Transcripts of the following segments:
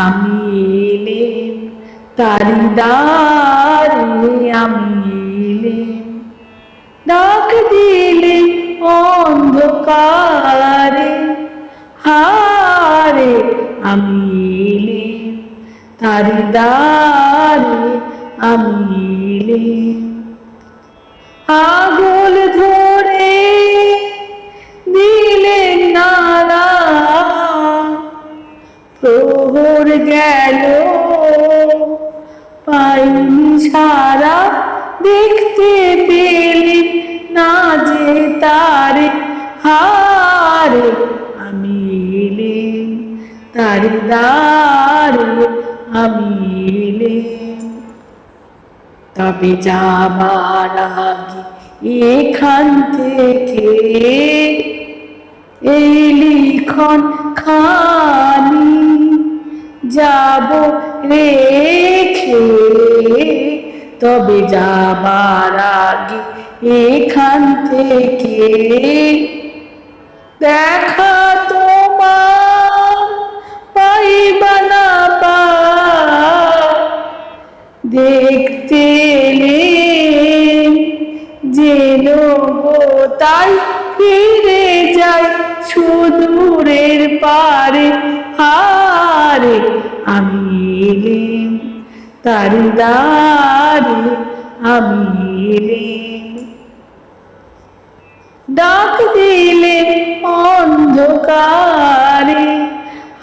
আমি এলেম তারি দ্বারে, আমি এলেম ডাক দিলে অন্ধকারে, হারে আমি এলেম তারি দ্বারে, আমি এলেম আগল ধরে দিলেন নারা, প্রহর গেল পাইনি সারা, দেখতে পেলেন না যে তারে, হারে আমি এলেম তারি দ্বারে, আমি এলেম তবে যাবার আগে এখান থেকে এই লিখন খানি যাব রেখে, তবে যাবার আগে এখান থেকে দেখা তোমার পাইবা না পা, দেখতে এলেম যেন গো তাই ফিরে যাই সুদূরের পারে, হারে আমি এলেম তারি দ্বারে, আমি এলেম ডাক দিলে অন্ধকারে,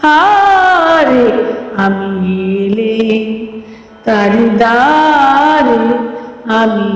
হারে আমি এলেম তারি দ্বারে, আমি